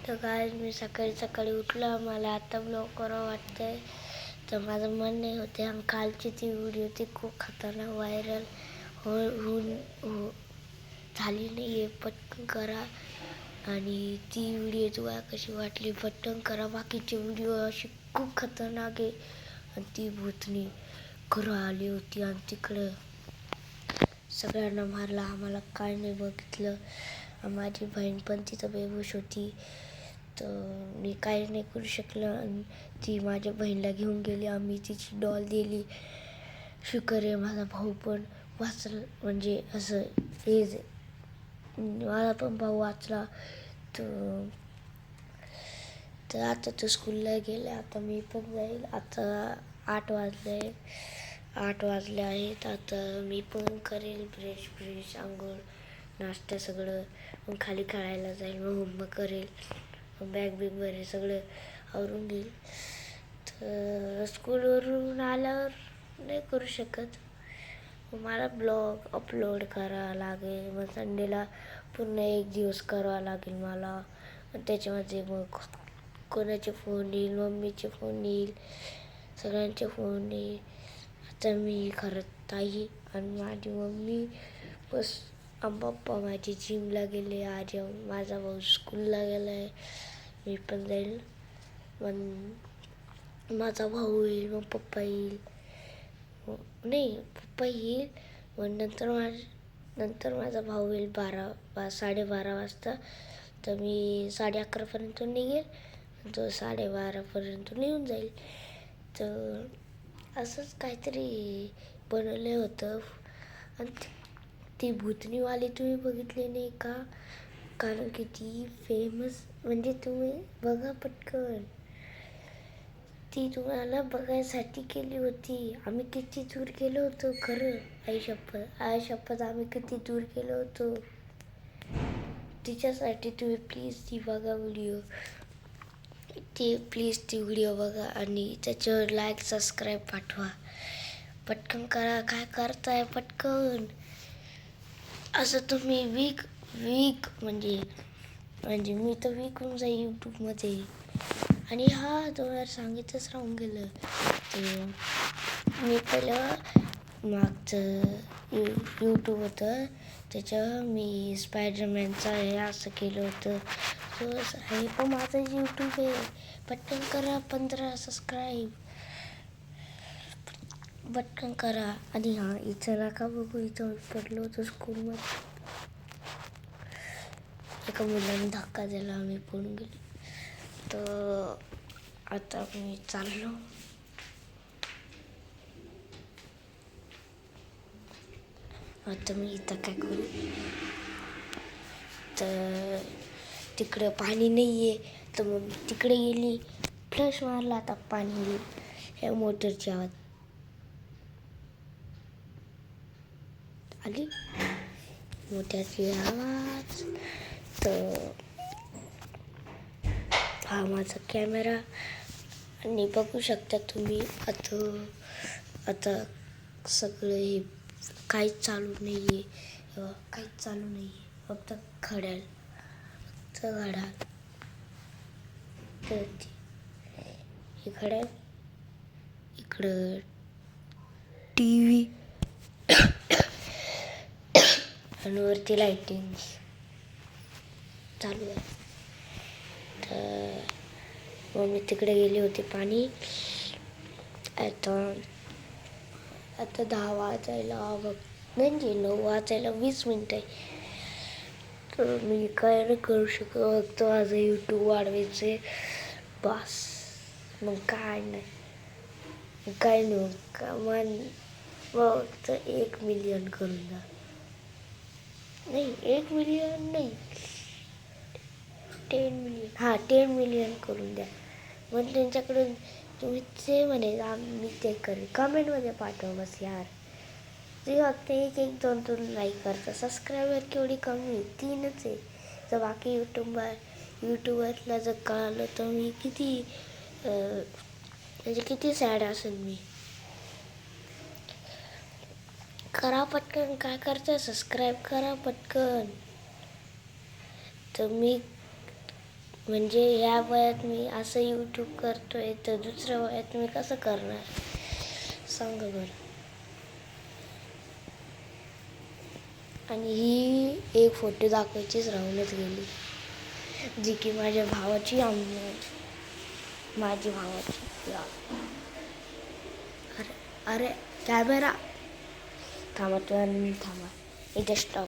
तर काय मी सकाळी सकाळी उठलं, मला आता ब्लॉग करावं वाटतंय, तर माझं मन नाही होते. आणि कालची ती व्हिडिओ ती खूप खतरनाक व्हायरल झाली नाही आहे. पटकन करा आणि ती व्हिडिओ तुम्हाला कशी वाटली पटकन करा. बाकीची व्हिडिओ अशी खूप खतरनाक आहे. आणि ती भूतनी खरं आली होती आणि तिकडं सगळ्यांना मारला. आम्हाला काय नाही बघितलं. माझी बहीण पण तिथं बेहोश होती, तर मी काही नाही करू शकलं. आणि ती माझ्या बहिणीला घेऊन गेली. आम्ही तिची डॉल दिली. शुक्र आहे माझा भाऊ पण वाचला, म्हणजे असं हे माझा पण भाऊ वाचला. तर आता तो स्कूलला गेला. आता मी पण जाईल. आता 8 वाजले आहेत. आता मी पण करेल ब्रश आंघोळ नाश्ता सगळं. मग खाली खेळायला जाईल. मग होमवर्क करेल. मग बॅग वगैरे सगळं आवरून घेईल. तर स्कूलवरून आल्यावर नाही करू शकत. मला ब्लॉग अपलोड करावा लागेल. मग संडेला पुन्हा एक दिवस करावा लागेल मला. त्याच्यामध्ये मग कोणाचे फोन येईल, मम्मीचे फोन येईल, सगळ्यांचे फोन येईल. आता मी खरंच ताई आणि माझी मम्मी बस पप्पा माझी जिमला गेले. आज माझा भाऊ स्कूलला गेला आहे. मी पण जाईल. मग माझा भाऊ येईल, मग पप्पा येईल. नाही, पप्पा येईल. मग नंतर माझा भाऊ येईल 12:30 वाजता. तर मी 11:30पर्यंत निघेल. तो 12:30पर्यंत निघून जाईल. तर असंच काहीतरी बनवलं होतं. आणि ती भूतनीवाली तुम्ही बघितली नाही का? कारण की ती फेमस, म्हणजे तुम्ही बघा पटकन. ती तुम्हाला बघायसाठी केली होती. आम्ही किती दूर गेलो होतो खरं. आई शपथ आम्ही किती दूर गेलो होतो तिच्यासाठी. तुम्ही प्लीज ती बघा व्हिडिओ. प्लीज ती व्हिडिओ बघा आणि त्याच्यावर लाईक सबस्क्राईब पाठवा. पटकन करा. काय करताय पटकन. असं तुम्ही वीक म्हणजे मी तर वीक होऊन जाईल यूट्यूबमध्ये. आणि तुम्हाला सांगितलंच राहून गेलं. तर मी पहिलं मागचं यूट्यूब होतं, त्याच्यावर मी स्पायडरमॅनचं हे असं केलं होतं. सो हे पण माझं यूट्यूब आहे. पटकन करा 15 सबस्क्राईब. पटकन करा. आणि इथं नका बघू. इथं पडलो होतो स्कूलमध्ये. एका मुलाने धक्का दिला, मी पळून गेले. तर आता मी चाललो. आता मी इथं काय करू. तर तिकडं पाणी नाही आहे, तर मग तिकडे गेली, फ्लश मारला. आता पाणी येईल. ह्या मोटरची आवाज आली, मोटरची आवाज. तर हा माझा कॅमेरा. आणि बघू शकता तुम्ही आता सगळं हे काहीच चालू नाही आहे. काहीच चालू नाही आहे. फक्त घड्याळ. तर हे घड्याळ, इकडं TV आणि वरती लाइटिंग चालू आहे. तर मग मी तिकडे गेली होती पाणी. आता 10 वाजायला म्हणजे 9 वाजायला 20 मिनिटं आहे. तर मी काय नाही करू शकत. फक्त माझं यूट्यूब वाढवायचे बस. मग काय नाही फक्त 1 मिलियन करून द्या. नाही 1 मिलियन नाही, 10 मिलियन. 10 मिलियन करून द्या. मग त्यांच्याकडून तुम्ही ते म्हणे मी ते करेन. कमेंटमध्ये पाठवा बस यार. तुम्ही फक्त 1-2 लाईक करता. सबस्क्रायबर केवढी कमी, 3च आहे. तर बाकी यूट्यूबरला जर कळालं तर मी किती सॅड असेल मी. करा पटकन. काय करता, सबस्क्राईब करा पटकन. तर मी म्हणजे या वयात मी असं यूट्यूब करतोय तर दुसऱ्या वयात मी कसं करणार सांगा बरं. आणि ही एक फोटो दाखवायचीच राहूनच गेली, जी की माझ्या भावाची माझी भावाची. अरे अरे कॅमेरा थांबा, थांबा इथे स्टॉप.